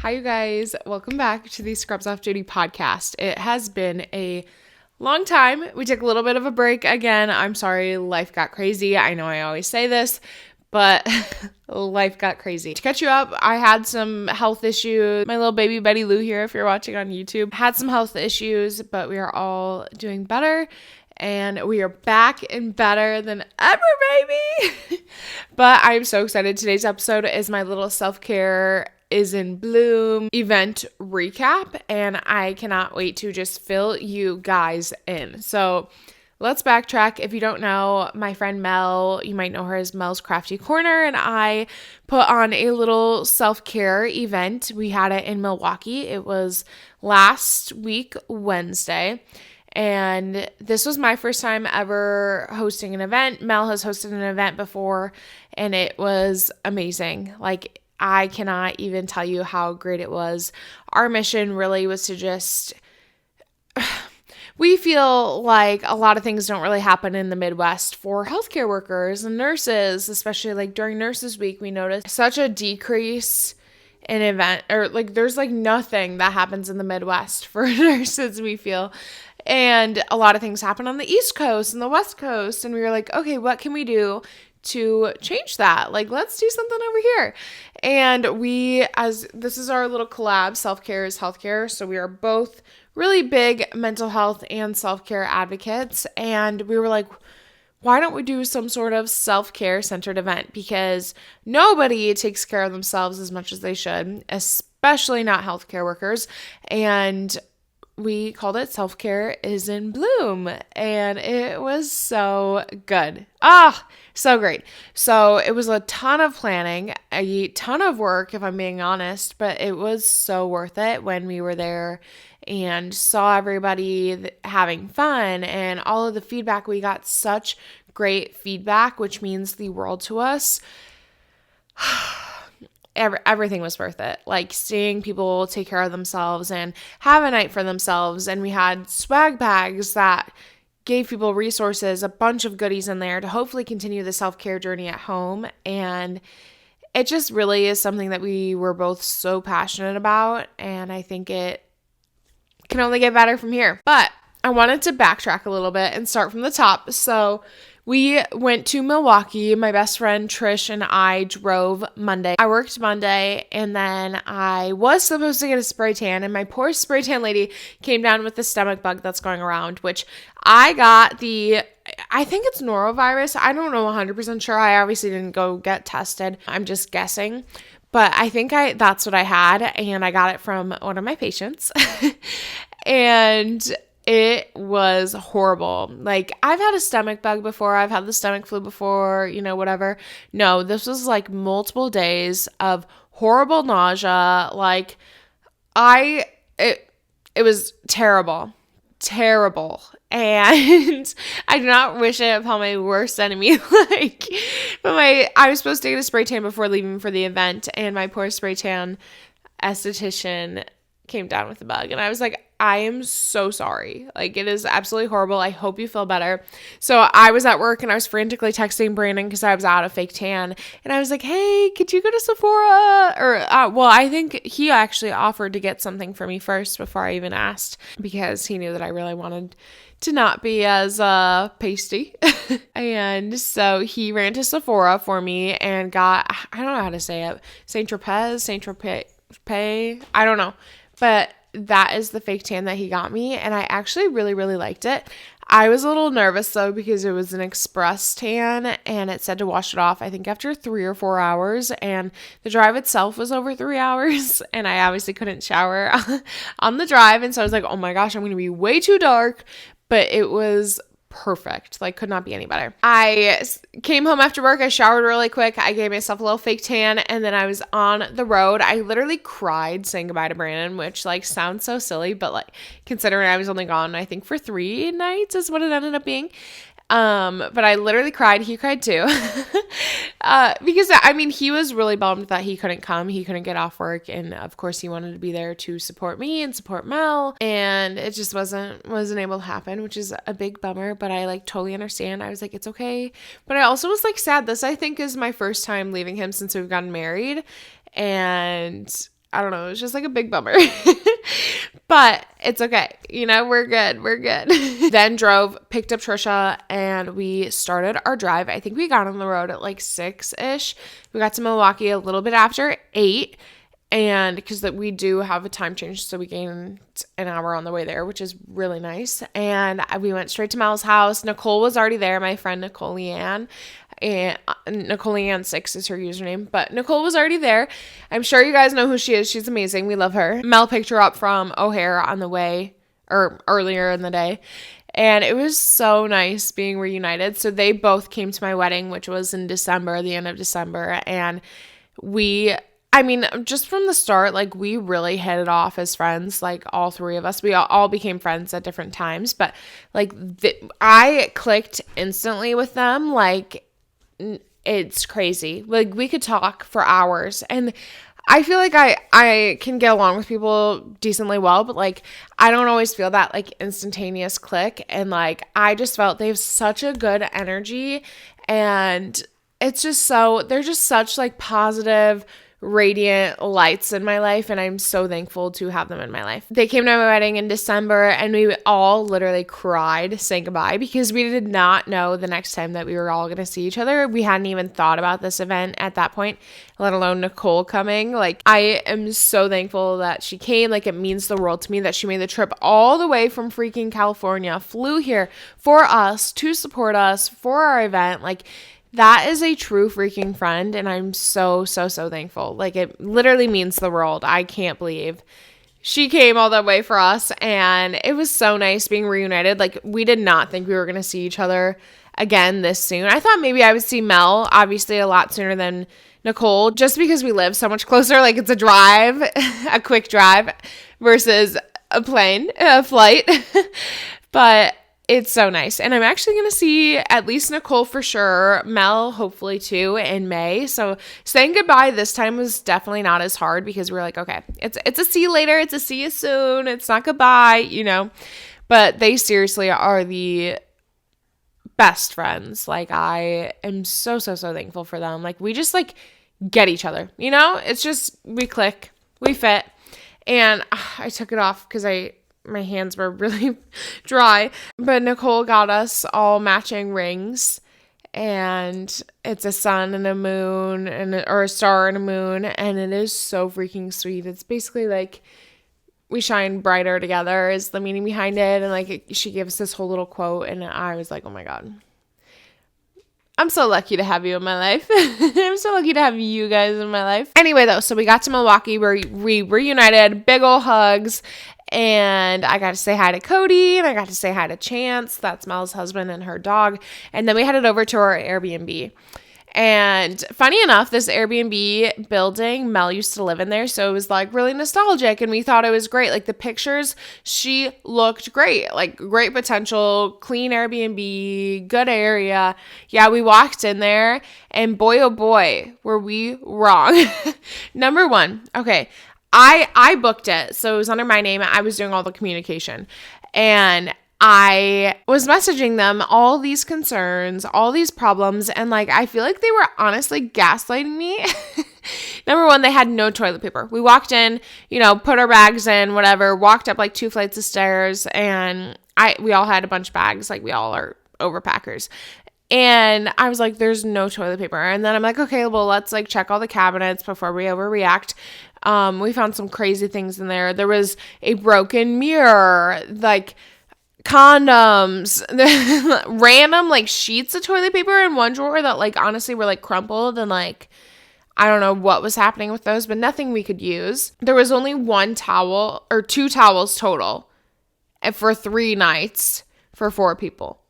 Hi, you guys. Welcome back to the Scrubs Off Duty podcast. It has been a long time. We took a little bit of a break again. I'm sorry, life got crazy. I know I always say this, but life got crazy. To catch you up, I had some health issues. My little baby Betty Lou here, if you're watching on YouTube, had some health issues, but we are all doing better. And we are back and better than ever, baby. But I'm so excited. Today's episode is my little self-care is in bloom event recap, and I cannot wait to just fill you guys in. So let's backtrack. If you don't know, my friend Mel, you might know her as Mel's Crafty Corner, and I put on a little self-care event. We had it in Milwaukee. It was last week, Wednesday. And this was my first time ever hosting an event. Mel has hosted an event before, and it was amazing. Like, I cannot even tell you how great it was. Our mission really was to just... We feel like a lot of things don't really happen in the Midwest for healthcare workers and nurses, especially like during Nurses Week. We noticed such a decrease in event, or like there's like nothing that happens in the Midwest for nurses, we feel. And a lot of things happen on the East Coast and the West Coast. And we were like, okay, what can we do to change that? Like, let's do something over here. And this is our little collab, self-care is healthcare. So we are both really big mental health and self-care advocates. And we were like, why don't we do some sort of self-care centered event? Because nobody takes care of themselves as much as they should, especially not healthcare workers. And we called it Self-Care is in Bloom, and it was so good. So great. So it was a ton of planning, a ton of work, if I'm being honest, but it was so worth it when we were there and saw everybody having fun and all of the feedback. We got such great feedback, which means the world to us. Everything was worth it. Like seeing people take care of themselves and have a night for themselves. And we had swag bags that gave people resources, a bunch of goodies in there to hopefully continue the self-care journey at home. And it just really is something that we were both so passionate about. And I think it can only get better from here. But I wanted to backtrack a little bit and start from the top. So we went to Milwaukee. My best friend Trish and I drove Monday. I worked Monday, and then I was supposed to get a spray tan, and my poor spray tan lady came down with the stomach bug that's going around, which I got I think it's norovirus. I don't know 100% sure. I obviously didn't go get tested. I'm just guessing. But I think that's what I had, and I got it from one of my patients. And it was horrible. Like, I've had a stomach bug before. I've had the stomach flu before, whatever. No, this was like multiple days of horrible nausea. Like, it was terrible. Terrible. And I do not wish it upon my worst enemy. I was supposed to get a spray tan before leaving for the event, and my poor spray tan esthetician came down with the bug, and I was like, I am so sorry. Like, it is absolutely horrible. I hope you feel better. So I was at work and I was frantically texting Brandon because I was out of fake tan, and I was like, hey, could you go to Sephora? I think he actually offered to get something for me first before I even asked, because he knew that I really wanted to not be as pasty. And so he ran to Sephora for me and got, I don't know how to say it, Saint Tropez, I don't know. But that is the fake tan that he got me, and I actually really, really liked it. I was a little nervous, though, because it was an express tan, and it said to wash it off, I think, after 3 or 4 hours, and the drive itself was over 3 hours, and I obviously couldn't shower on the drive, and so I was like, oh my gosh, I'm going to be way too dark, but it was perfect. Like, could not be any better. I came home after work. I showered really quick. I gave myself a little fake tan, and then I was on the road. I literally cried saying goodbye to Brandon, which like sounds so silly, but like considering I was only gone, I think for 3 nights is what it ended up being. But I literally cried. He cried too. Because I mean, he was really bummed that he couldn't come. He couldn't get off work. And of course he wanted to be there to support me and support Mel. And it just wasn't able to happen, which is a big bummer, but I like totally understand. I was like, it's okay. But I also was like sad. This I think is my first time leaving him since we've gotten married. And I don't know. It was just like a big bummer. But it's okay. We're good. We're good. Then drove, picked up Trisha, and we started our drive. I think we got on the road at like 6-ish. We got to Milwaukee a little bit after 8. And because we do have a time change, so we gained an hour on the way there, which is really nice. And we went straight to Mel's house. Nicole was already there, my friend Nicole Leanne. And Nicole Leanne 6 is her username, but Nicole was already there. I'm sure you guys know who she is. She's amazing. We love her. Mel picked her up from O'Hare on the way, or earlier in the day. And it was so nice being reunited. So they both came to my wedding, which was in December, the end of December. And just from the start, like, we really hit it off as friends, like, all three of us. We all became friends at different times, but, like, I clicked instantly with them. Like, it's crazy. Like, we could talk for hours, and I feel like I can get along with people decently well, but, like, I don't always feel that, like, instantaneous click, and, like, I just felt they have such a good energy, and it's just they're just such, like, positive, radiant lights in my life, and I'm so thankful to have them in my life. They came to my wedding in December, and we all literally cried saying goodbye because we did not know the next time that we were all going to see each other. We hadn't even thought about this event at that point, let alone Nicole coming. Like, I am so thankful that she came. Like, it means the world to me that she made the trip all the way from freaking California, flew here for us, to support us for our event. Like, that is a true freaking friend, and I'm so, so, so thankful. Like, it literally means the world. I can't believe she came all that way for us, and it was so nice being reunited. Like, we did not think we were going to see each other again this soon. I thought maybe I would see Mel, obviously, a lot sooner than Nicole, just because we live so much closer. Like, it's a drive, a quick drive versus a flight. But it's so nice. And I'm actually going to see at least Nicole for sure, Mel hopefully too, in May. So saying goodbye this time was definitely not as hard because we were like, okay, it's a see you later. It's a see you soon. It's not goodbye, But they seriously are the best friends. Like, I am so, so, so thankful for them. Like, we just, like, get each other, It's just, we click, we fit. And I took it off because my hands were really dry, but Nicole got us all matching rings, and it's a sun and a moon or a star and a moon, and it is so freaking sweet. It's basically like we shine brighter together is the meaning behind it, and like she gave us this whole little quote, and I was like, oh my God. I'm so lucky to have you in my life. I'm so lucky to have you guys in my life. Anyway, though, so we got to Milwaukee where we reunited, big ol' hugs, and I got to say hi to Cody, and I got to say hi to Chance. That's Mel's husband and her dog. And then we headed over to our Airbnb. And funny enough, this Airbnb building, Mel used to live in there, so it was like really nostalgic, and we thought it was great. Like, the pictures, she looked great, like great potential, clean Airbnb, good area. Yeah, we walked in there, and boy, oh boy, were we wrong. Number one, okay, I booked it, so it was under my name. I was doing all the communication, and I was messaging them all these concerns, all these problems, and like, I feel like they were honestly gaslighting me. Number one, they had no toilet paper. We walked in, put our bags in, whatever, walked up like 2 flights of stairs, and we all had a bunch of bags, like we all are overpackers. And I was like, there's no toilet paper. And then I'm like, okay, well, let's like check all the cabinets before we overreact. We found some crazy things in there. There was a broken mirror, like condoms, random like sheets of toilet paper in one drawer that like honestly were like crumpled, and like I don't know what was happening with those, but nothing we could use. There was only 1 towel or 2 towels total for 3 nights for 4 people.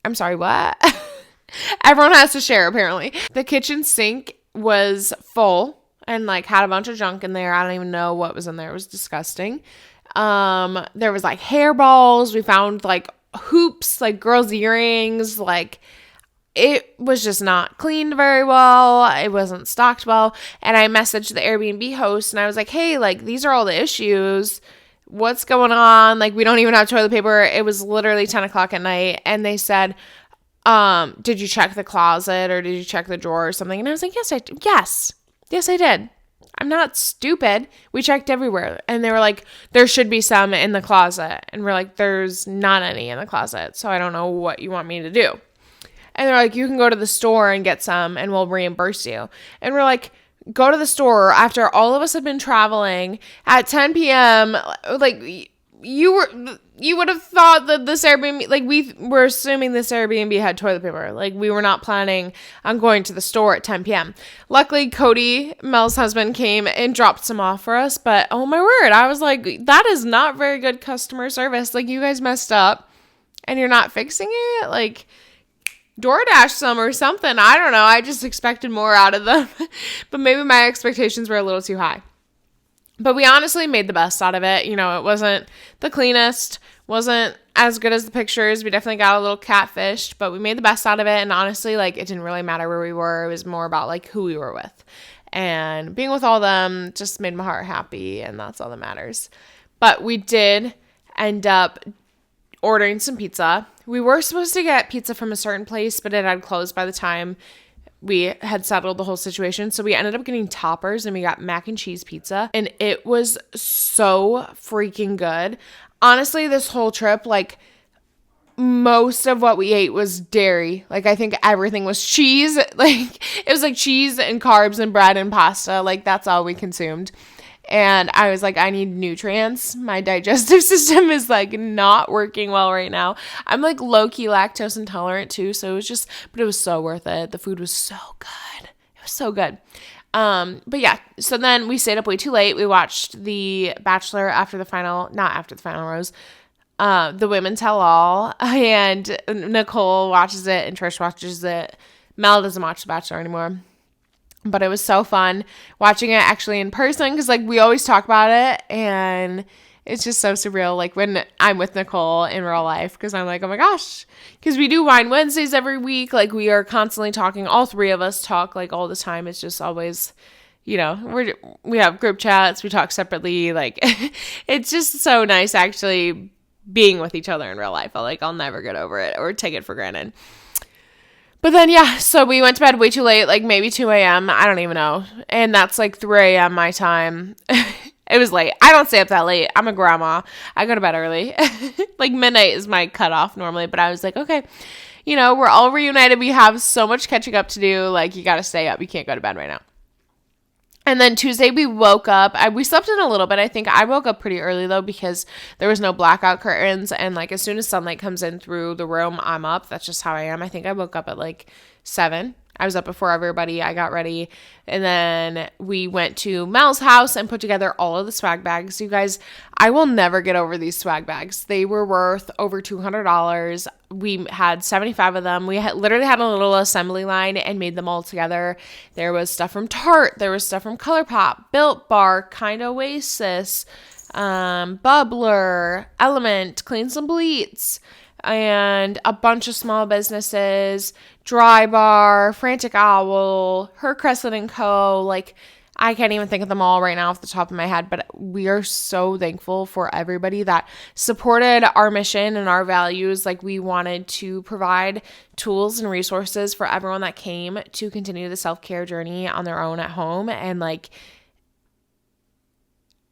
I'm sorry, what? Everyone has to share apparently. The kitchen sink was full and like had a bunch of junk in there. I don't even know what was in there. It was disgusting. There was like hairballs. We found like hoops, like girls' earrings. Like, it was just not cleaned very well. It wasn't stocked well. And I messaged the Airbnb host and I was like, hey, like, these are all the issues. What's going on? Like, we don't even have toilet paper. It was literally 10 o'clock at night. And they said, did you check the closet or did you check the drawer or something? And I was like, yes, I did. I'm not stupid. We checked everywhere. And they were like, there should be some in the closet. And we're like, there's not any in the closet. So I don't know what you want me to do. And they're like, you can go to the store and get some and we'll reimburse you. And we're like, go to the store after all of us have been traveling at 10 p.m. Like, you would have thought that this Airbnb, like, we were assuming this Airbnb had toilet paper. Like, we were not planning on going to the store at 10 p.m. Luckily, Cody, Mel's husband, came and dropped some off for us. But oh my word, I was like, that is not very good customer service. Like, you guys messed up and you're not fixing it. Like, DoorDash some or something. I don't know. I just expected more out of them. But maybe my expectations were a little too high. But we honestly made the best out of it. You know, it wasn't the cleanest, wasn't as good as the pictures. We definitely got a little catfished, but we made the best out of it. And honestly, like, it didn't really matter where we were. It was more about, like, who we were with. And being with all of them just made my heart happy, and that's all that matters. But we did end up ordering some pizza. We were supposed to get pizza from a certain place, but it had closed by the time we had settled the whole situation. So we ended up getting Toppers, and we got mac and cheese pizza, and it was so freaking good. Honestly, this whole trip, like, most of what we ate was dairy. Like, I think everything was cheese. Like, it was like cheese and carbs and bread and pasta. Like, that's all we consumed. And I was like, I need nutrients. My digestive system is, like, not working well right now. I'm, like, low-key lactose intolerant too. So but it was so worth it. The food was so good. It was so good. But yeah, so then we stayed up way too late. We watched The Bachelor not after the final rose, the Women Tell All, and Nicole watches it and Trish watches it. Mel doesn't watch The Bachelor anymore. But it was so fun watching it actually in person because, like, we always talk about it, and it's just so surreal, like, when I'm with Nicole in real life, because I'm like, oh my gosh, because we do Wine Wednesdays every week. Like, we are constantly talking. All three of us talk, like, all the time. It's just always, you know, we have group chats. We talk separately. Like, it's just so nice actually being with each other in real life. I'll never get over it or take it for granted. But then, yeah, so we went to bed way too late, like maybe 2 a.m. I don't even know. And that's like 3 a.m. my time. It was late. I don't stay up that late. I'm a grandma. I go to bed early. Like, midnight is my cutoff normally. But I was like, okay, you know, we're all reunited. We have so much catching up to do. Like, you got to stay up. You can't go to bed right now. And then Tuesday we woke up. We slept in a little bit. I think I woke up pretty early though because there was no blackout curtains. And like as soon as sunlight comes in through the room, I'm up. That's just how I am. I think I woke up at like 7. I was up before everybody. I got ready. And then we went to Mel's house and put together all of the swag bags. You guys, I will never get over these swag bags. They were worth over $200. We had 75 of them. We literally had a little assembly line and made them all together. There was stuff from Tarte. There was stuff from ColourPop, Built Bar, Kind Oasis, Bubbler, Element, Cleans and Bleats, and a bunch of small businesses, Dry Bar, Frantic Owl, Her Crescent & Co. Like, I can't even think of them all right now off the top of my head, but we are so thankful for everybody that supported our mission and our values. Like, we wanted to provide tools and resources for everyone that came to continue the self-care journey on their own at home. And like,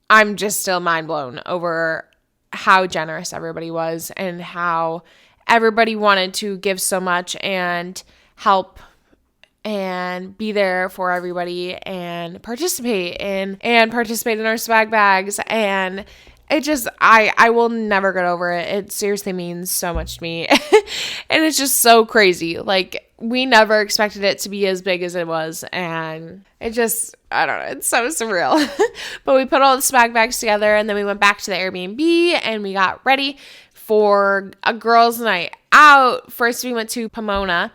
I'm just still mind blown over how generous everybody was and how everybody wanted to give so much and help and be there for everybody and participate in our swag bags. And it just, I will never get over it. It seriously means so much to me. And it's just so crazy. Like, we never expected it to be as big as it was. And it just, I don't know, it's so surreal. But we put all the swag bags together and then we went back to the Airbnb and we got ready for a girls' night out. First, we went to Pomona.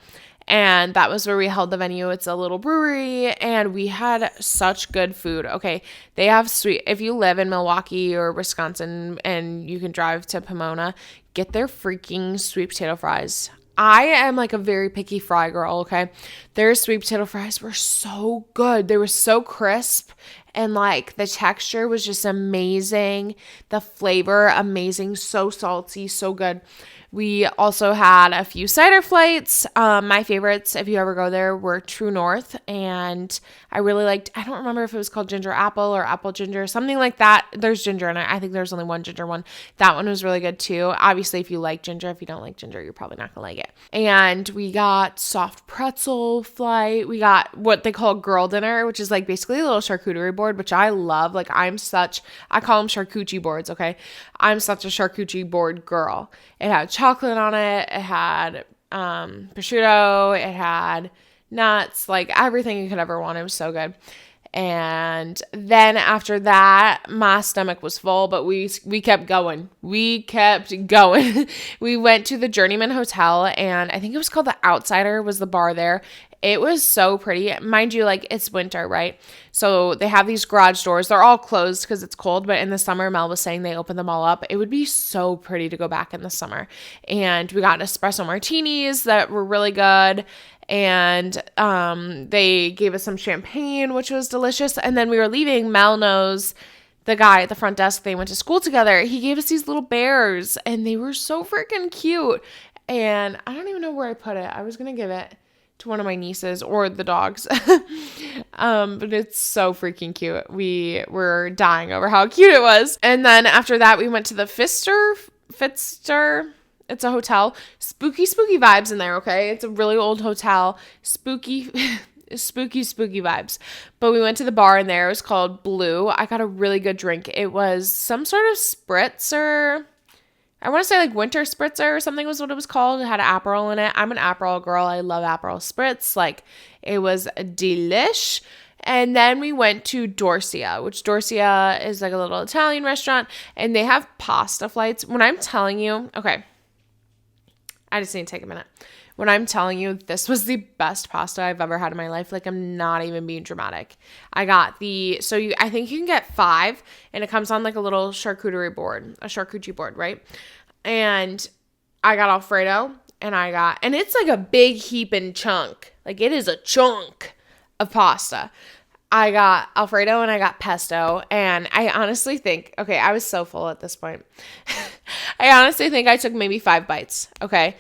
And that was where we held the venue. It's a little brewery, and we had such good food. Okay, they have if you live in Milwaukee or Wisconsin and you can drive to Pomona, get their freaking sweet potato fries. I am like a very picky fry girl, okay? Their sweet potato fries were so good. They were so crisp and like the texture was just amazing. The flavor, amazing. So salty, so good. We also had a few cider flights. My favorites, if you ever go there, were True North. And I really liked, I don't remember if it was called ginger apple or apple ginger, something like that. There's ginger in it. I think there's only one ginger one. That one was really good too. Obviously, if you like ginger, if you don't like ginger, you're probably not going to like it. And we got soft pretzel flight. We got what they call girl dinner, which is like basically a little charcuterie board, which I love. Like I call them charcuterie boards, okay? I'm such a charcuterie board girl. It had chocolate on it. It had prosciutto. It had nuts, like everything you could ever want. It was so good. And then after that, my stomach was full, but we kept going. We kept going. We went to the Journeyman Hotel, and I think it was called the Outsider was the bar there. It was so pretty. Mind you, like it's winter, right? So they have these garage doors. They're all closed because it's cold, but in the summer, Mel was saying they open them all up. It would be so pretty to go back in the summer. And we got espresso martinis that were really good. And they gave us some champagne, which was delicious. And then we were leaving. Mel knows the guy at the front desk. They went to school together. He gave us these little bears, and they were so freaking cute. And I don't even know where I put it. I was going to give it to one of my nieces or the dogs. But it's so freaking cute. We were dying over how cute it was. And then after that, we went to the Fitster. It's a hotel. Spooky vibes in there, okay? It's a really old hotel. Spooky vibes. But we went to the bar in there. It was called Blue. I got a really good drink. It was some sort of spritzer. I want to say like winter spritzer or something was what it was called. It had Aperol in it. I'm an Aperol girl. I love Aperol spritz. Like it was delish. And then we went to Dorsia, which Dorsia is like a little Italian restaurant, and they have pasta flights. When I'm telling you, okay, I just need to take a minute. When I'm telling you this was the best pasta I've ever had in my life, like I'm not even being dramatic. I got I think you can get 5, and it comes on like a little charcuterie board, right? And I got Alfredo, and it's like a big heaping chunk. Like it is a chunk of pasta. I got Alfredo and I got pesto, and I honestly think, okay, I was so full at this point. I honestly think I took maybe 5 bites, okay?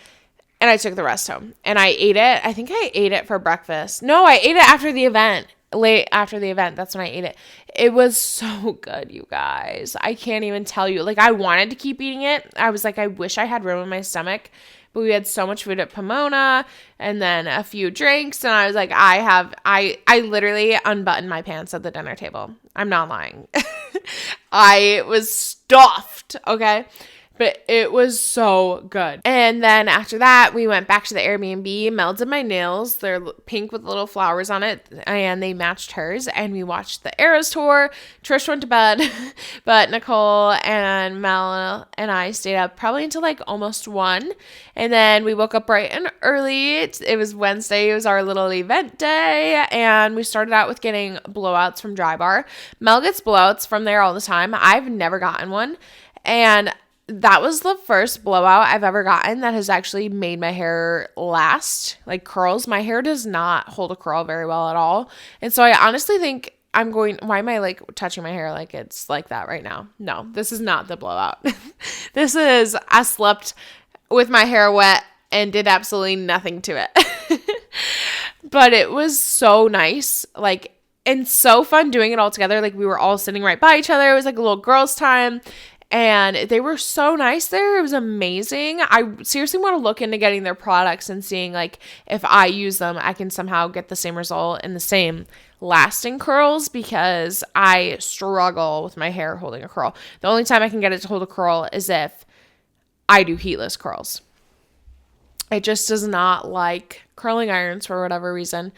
And I took the rest home. And I ate it. I think I ate it for breakfast. No, I ate it after the event. Late after the event, that's when I ate it. It was so good, you guys. I can't even tell you. Like, I wanted to keep eating it. I was like, I wish I had room in my stomach. But we had so much food at Pomona and then a few drinks. And I was like, I literally unbuttoned my pants at the dinner table. I'm not lying. I was stuffed, okay? But it was so good. And then after that, we went back to the Airbnb, melted my nails. They're pink with little flowers on it, and they matched hers. And we watched the Eras tour. Trish went to bed, but Nicole and Mel and I stayed up probably until like almost 1. And then we woke up bright and early. It was Wednesday. It was our little event day. And we started out with getting blowouts from Dry Bar. Mel gets blowouts from there all the time. I've never gotten one. And that was the first blowout I've ever gotten that has actually made my hair last, like curls. My hair does not hold a curl very well at all. And so I honestly think why am I like touching my hair like it's like that right now? No, this is not the blowout. This is, I slept with my hair wet and did absolutely nothing to it. But it was so nice. Like, and so fun doing it all together. Like we were all sitting right by each other. It was like a little girls' time. And they were so nice there. It was amazing. I seriously want to look into getting their products and seeing like if I use them, I can somehow get the same result and the same lasting curls, because I struggle with my hair holding a curl. The only time I can get it to hold a curl is if I do heatless curls. It just does not like curling irons for whatever reason.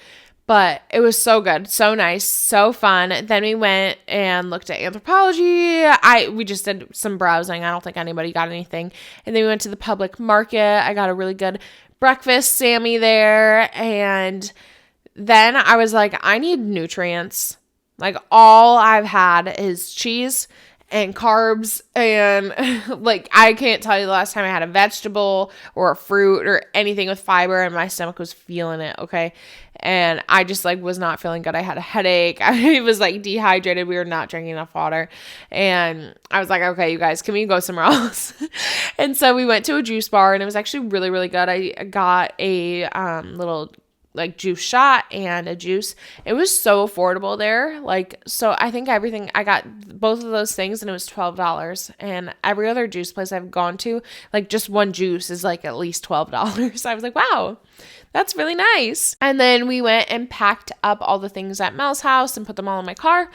But it was so good, so nice, so fun. Then we went and looked at Anthropologie. We just did some browsing. I don't think anybody got anything. And then we went to the public market. I got a really good breakfast Sammy there. And then I was like, I need nutrients. Like all I've had is cheese and carbs, and like I can't tell you the last time I had a vegetable or a fruit or anything with fiber, and my stomach was feeling it, okay? and I just like was not feeling good. I had a headache. I was like dehydrated. We were not drinking enough water. And I was like, okay, you guys, can we go somewhere else? And so we went to a juice bar, and it was actually really, really good. I got a little like juice shot and a juice. It was so affordable there. Like, so I think everything, I got both of those things and it was $12. And every other juice place I've gone to, like just one juice is like at least $12. I was like, wow, that's really nice. And then we went and packed up all the things at Mel's house and put them all in my car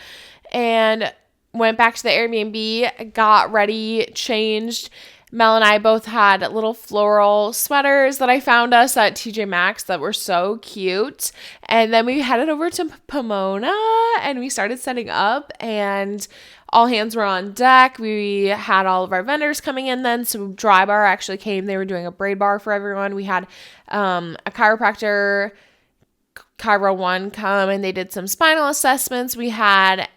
and went back to the Airbnb, got ready, changed. Mel and I both had little floral sweaters that I found us at TJ Maxx that were so cute. And then we headed over to Pomona and we started setting up, and all hands were on deck. We had all of our vendors coming in then. So Dry Bar actually came. They were doing a braid bar for everyone. We had a chiropractor, Chiro One, come, and they did some spinal assessments. We had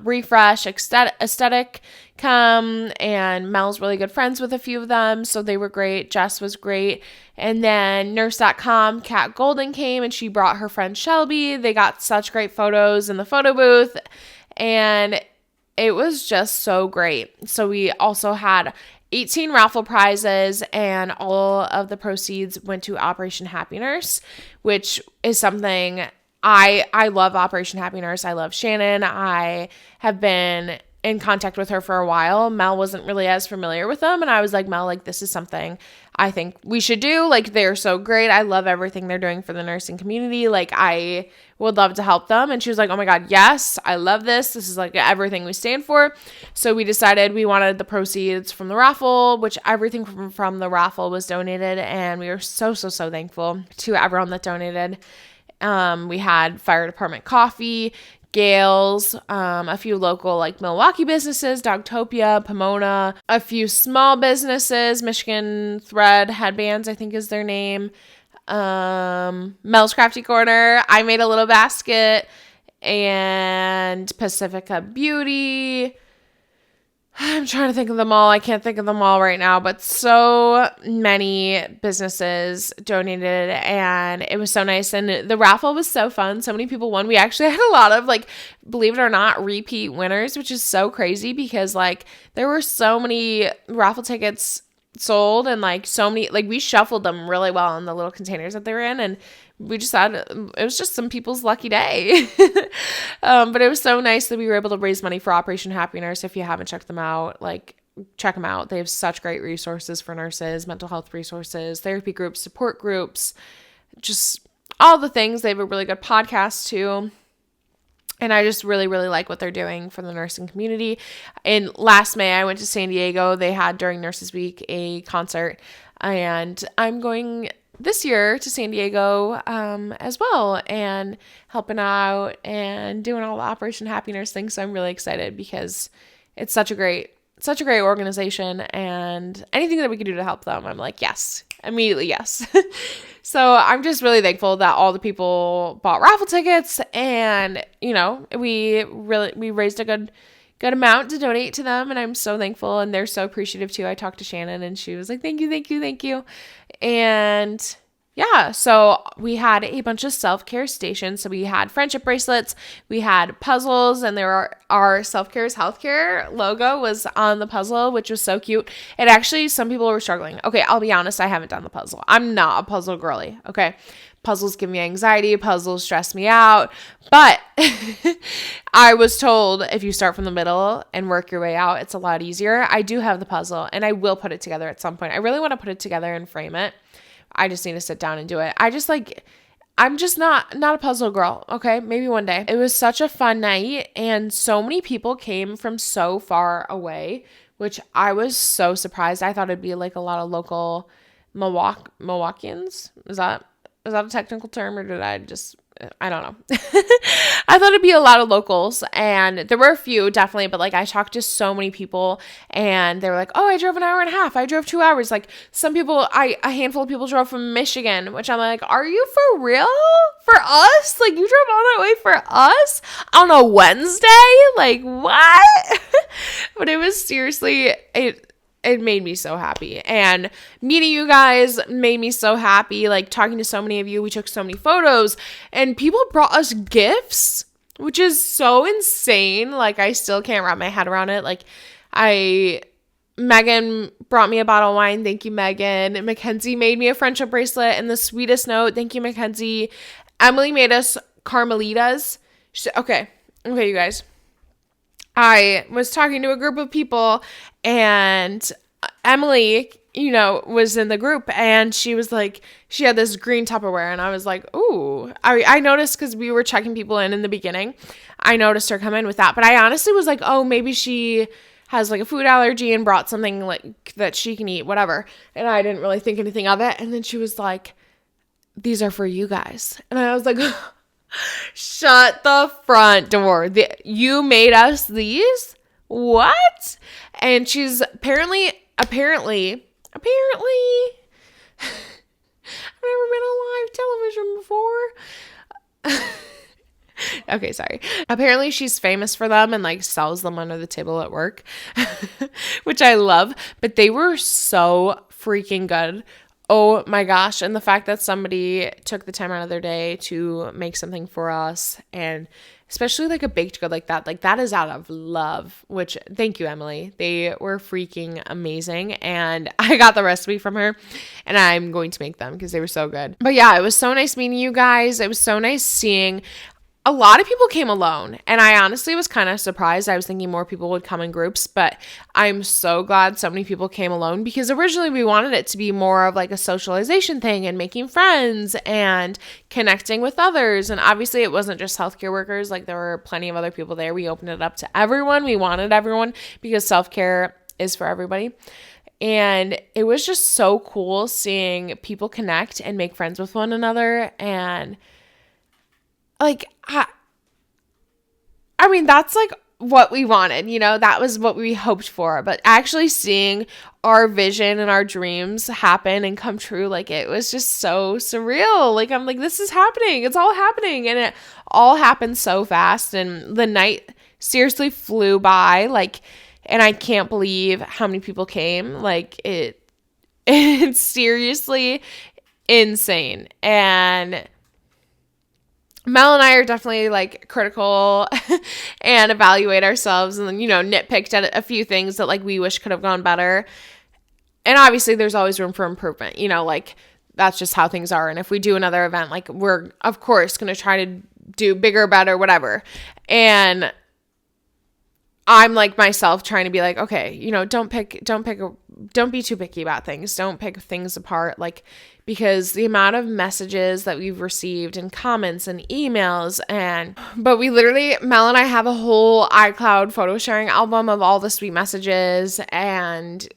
Refresh Aesthetic come, and Mel's really good friends with a few of them, so they were great. Jess was great. And then Nurse.com, Kat Golden came, and she brought her friend Shelby. They got such great photos in the photo booth, and it was just so great. So we also had 18 raffle prizes, and all of the proceeds went to Operation Happy Nurse, which is something I love. Operation Happy Nurse. I love Shannon. I have been in contact with her for a while. Mel wasn't really as familiar with them, and I was like, Mel, like, this is something I think we should do. Like, they're so great. I love everything they're doing for the nursing community. Like, I would love to help them. And she was like, oh my God, yes, I love this. This is like everything we stand for. So we decided we wanted the proceeds from the raffle, which everything from the raffle was donated. And we were so, so, so thankful to everyone that donated. We had fire department coffee, Gales, a few local like Milwaukee businesses, Dogtopia, Pomona, a few small businesses, Michigan Thread Headbands, I think is their name, Mel's Crafty Corner, I Made a Little Basket, and Pacifica Beauty. I'm trying to think of them all. I can't think of them all right now, but so many businesses donated, and it was so nice. And the raffle was so fun. So many people won. We actually had a lot of, like, believe it or not, repeat winners, which is so crazy because, like, there were so many raffle tickets sold, and like so many, like, we shuffled them really well in the little containers that they were in, and we just thought it was just some people's lucky day. But it was so nice that we were able to raise money for Operation Happy Nurse. If you haven't checked them out, like, check them out. They have such great resources for nurses, mental health resources, therapy groups, support groups, just all the things. They have a really good podcast too. And I just really, really like what they're doing for the nursing community. In last May, I went to San Diego. They had, during Nurses Week, a concert. And I'm going this year to San Diego as well, and helping out and doing all the Operation Happy Nurse things. So I'm really excited because it's such a great organization, and anything that we can do to help them, I'm like, yes, immediately yes. So I'm just really thankful that all the people bought raffle tickets, and, you know, we raised a good amount to donate to them, and I'm so thankful, and they're so appreciative too. I talked to Shannon, and she was like, thank you. And yeah, so we had a bunch of self-care stations. So we had friendship bracelets, we had puzzles, and our self-care is healthcare logo was on the puzzle, which was so cute. And actually, some people were struggling. Okay, I'll be honest, I haven't done the puzzle. I'm not a puzzle girly, okay? Puzzles give me anxiety, puzzles stress me out, but I was told if you start from the middle and work your way out, it's a lot easier. I do have the puzzle, and I will put it together at some point. I really want to put it together and frame it. I just need to sit down and do it. I'm just not a puzzle girl, okay? Maybe one day. It was such a fun night, and so many people came from so far away, which I was so surprised. I thought it'd be like a lot of local Milwaukeeans. Is that a technical term, or did I don't know. I thought it'd be a lot of locals, and there were a few definitely, but like I talked to so many people, and they were like, oh, I drove an hour and a half. I drove 2 hours. Like, some people, a handful of people drove from Michigan, which I'm like, are you for real? For us? Like, you drove all that way for us on a Wednesday? Like, what? But it was seriously, it made me so happy. And meeting you guys made me so happy. Like talking to so many of you, we took so many photos and people brought us gifts, which is so insane. Like I still can't wrap my head around it. Like Megan brought me a bottle of wine. Thank you, Megan. Mackenzie made me a friendship bracelet and the sweetest note. Thank you, Mackenzie. Emily made us Carmelitas. Okay, you guys. I was talking to a group of people and Emily, was in the group and she was like, she had this green Tupperware and I was like, ooh, I noticed because we were checking people in the beginning. I noticed her come in with that, but I honestly was like, oh, maybe she has like a food allergy and brought something like that she can eat, whatever. And I didn't really think anything of it. And then she was like, these are for you guys. And I was like, shut the front door. You made us these? What? And she's apparently, I've never been on live television before. Okay, sorry. Apparently she's famous for them and like sells them under the table at work, which I love, but they were so freaking good. Oh my gosh. And the fact that somebody took the time out of their day to make something for us, and especially like a baked good like that is out of love, which thank you, Emily. They were freaking amazing. And I got the recipe from her and I'm going to make them because they were so good. But yeah, it was so nice meeting you guys. It was so nice seeing a lot of people came alone, and I honestly was kind of surprised. I was thinking more people would come in groups, but I'm so glad so many people came alone because originally we wanted it to be more of like a socialization thing and making friends and connecting with others. And obviously it wasn't just healthcare workers. Like there were plenty of other people there. We opened it up to everyone. We wanted everyone because self-care is for everybody. And it was just so cool seeing people connect and make friends with one another. And like, I mean, that's like what we wanted, that was what we hoped for. But actually seeing our vision and our dreams happen and come true, like it was just so surreal. Like, I'm like, this is happening. It's all happening. And it all happened so fast. And the night seriously flew by. Like, and I can't believe how many people came. Like it's seriously insane. And Mel and I are definitely like critical and evaluate ourselves and then, nitpicked at a few things that like we wish could have gone better. And obviously there's always room for improvement, like that's just how things are. And if we do another event, like we're of course going to try to do bigger, better, whatever. And I'm like myself trying to be like, okay, don't be too picky about things. Don't pick things apart. Like, because the amount of messages that we've received and comments and emails but we literally, Mel and I have a whole iCloud photo sharing album of all the sweet messages and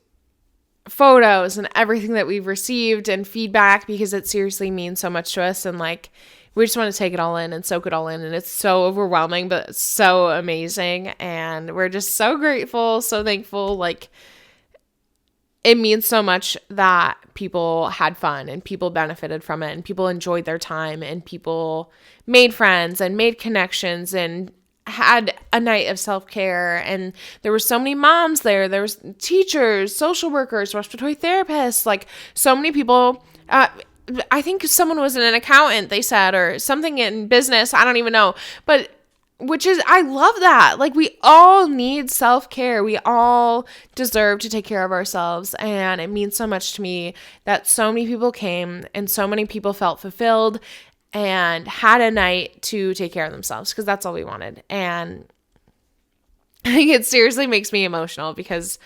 photos and everything that we've received and feedback because it seriously means so much to us. And like, we just want to take it all in and soak it all in. And it's so overwhelming, but it's so amazing. And we're just so grateful, so thankful. Like, it means so much that people had fun and people benefited from it and people enjoyed their time and people made friends and made connections and had a night of self-care. And there were so many moms there. There was teachers, social workers, respiratory therapists, like so many people. I think someone was an accountant, they said, or something in business. I don't even know. But which is, I love that. Like, we all need self-care. We all deserve to take care of ourselves. And it means so much to me that so many people came and so many people felt fulfilled and had a night to take care of themselves because that's all we wanted. And I think it seriously makes me emotional because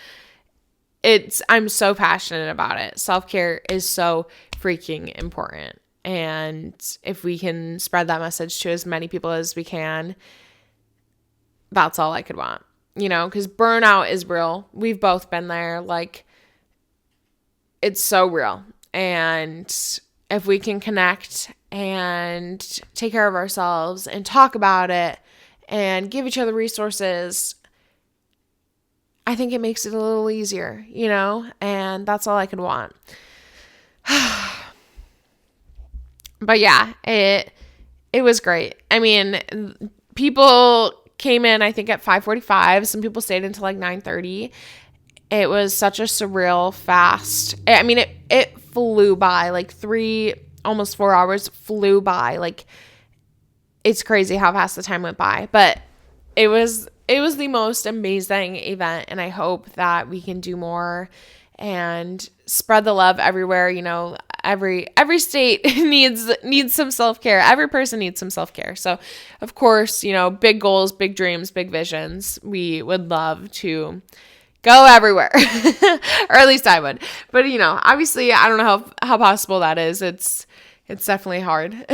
I'm so passionate about it. Self-care is so freaking important. And if we can spread that message to as many people as we can, that's all I could want, because burnout is real. We've both been there. Like, it's so real. And if we can connect and take care of ourselves and talk about it and give each other resources, I think it makes it a little easier, and that's all I could want. But yeah, it was great. I mean, people came in, I think, at 5:45. Some people stayed until like 9:30. It was such a surreal fast. I mean, it flew by, like almost 4 hours flew by. Like, it's crazy how fast the time went by, but it was the most amazing event, and I hope that we can do more and spread the love everywhere. You know, every state needs some self-care. Every person needs some self-care. So, of course, you know, big goals, big dreams, big visions. We would love to go everywhere, or at least I would. But, you know, obviously, I don't know how possible that is. It's definitely hard.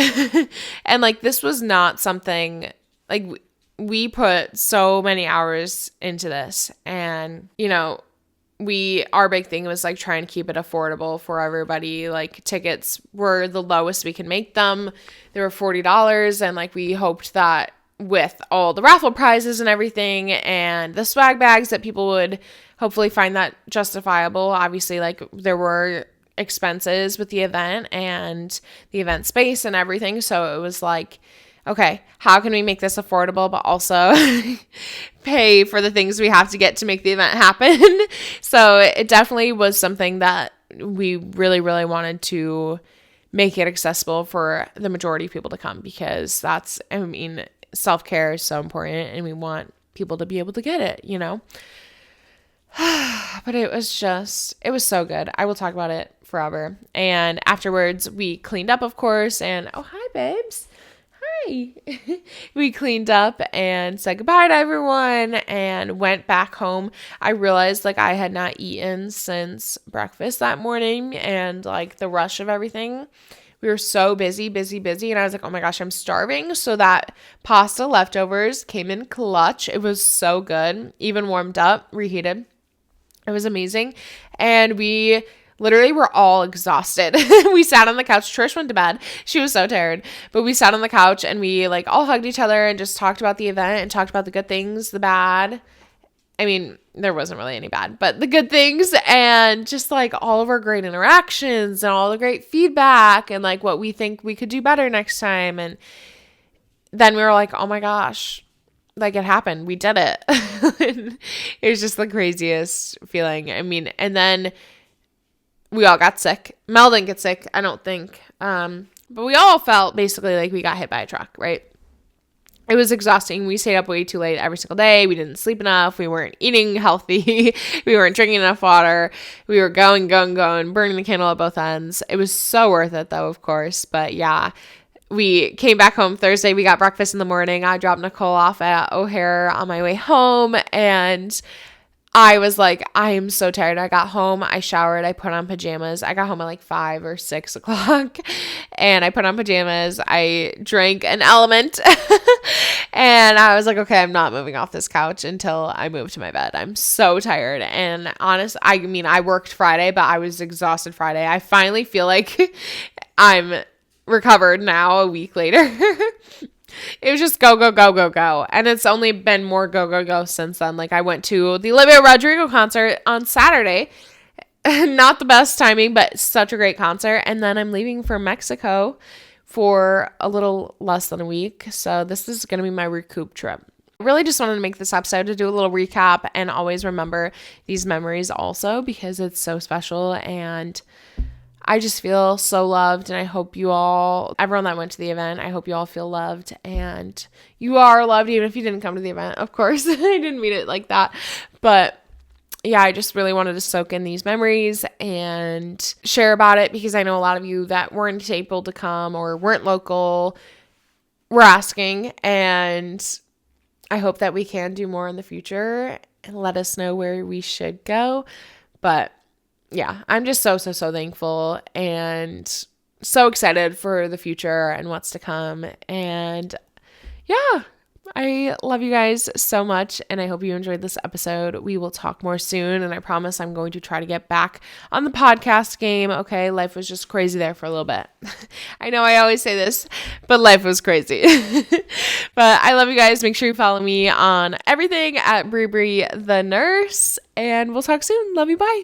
And like, this was not something like we put so many hours into this, and, you know, our big thing was like trying to keep it affordable for everybody. Like, tickets were the lowest we can make them. They were $40, and like, we hoped that with all the raffle prizes and everything and the swag bags that people would hopefully find that justifiable. Obviously, like, there were expenses with the event and the event space and everything. So it was like, okay, how can we make this affordable, but also pay for the things we have to get to make the event happen? So it definitely was something that we really, really wanted to make it accessible for the majority of people to come, because self-care is so important, and we want people to be able to get it, you know? But it was so good. I will talk about it forever. And afterwards, we cleaned up, of course, and oh, hi, babes. Hi. We cleaned up and said goodbye to everyone and went back home. I realized, like, I had not eaten since breakfast that morning, and like the rush of everything. We were so busy, and I was like, oh my gosh, I'm starving. So that pasta leftovers came in clutch. It was so good, even warmed up, reheated. It was amazing. And we literally were all exhausted. We sat on the couch. Trish went to bed. She was so tired. But we sat on the couch and we like all hugged each other and just talked about the event and talked about the good things, the bad. I mean, there wasn't really any bad, but the good things, and just like all of our great interactions and all the great feedback and like what we think we could do better next time. And then we were like, oh my gosh, like, it happened. We did it. It was just the craziest feeling. I mean, and then we all got sick. Mel didn't get sick, I don't think. But we all felt basically like we got hit by a truck, right? It was exhausting. We stayed up way too late every single day. We didn't sleep enough. We weren't eating healthy. We weren't drinking enough water. We were going, burning the candle at both ends. It was so worth it, though, of course. But yeah, we came back home Thursday. We got breakfast in the morning. I dropped Nicole off at O'Hare on my way home, and I was like, I am so tired. I got home, I showered, I put on pajamas. I got home at like 5 or 6 o'clock, and I put on pajamas. I drank an Element, and I was like, okay, I'm not moving off this couch until I move to my bed. I'm so tired. And honest, I mean, I worked Friday, but I was exhausted Friday. I finally feel like I'm recovered now a week later. It was just go. And it's only been more go since then. Like, I went to the Olivia Rodrigo concert on Saturday. Not the best timing, but such a great concert. And then I'm leaving for Mexico for a little less than a week. So this is going to be my recoup trip. I really just wanted to make this episode to do a little recap and always remember these memories also, because it's so special, and I just feel so loved, and I hope everyone that went to the event, I hope you all feel loved, and you are loved even if you didn't come to the event, of course. I didn't mean it like that, but yeah, I just really wanted to soak in these memories and share about it, because I know a lot of you that weren't able to come or weren't local were asking, and I hope that we can do more in the future and let us know where we should go. But yeah, I'm just so thankful and so excited for the future and what's to come. And yeah, I love you guys so much, and I hope you enjoyed this episode. We will talk more soon, and I promise I'm going to try to get back on the podcast game. Okay, life was just crazy there for a little bit. I know I always say this, but life was crazy. But I love you guys. Make sure you follow me on everything at Brie the Nurse, and we'll talk soon. Love you. Bye.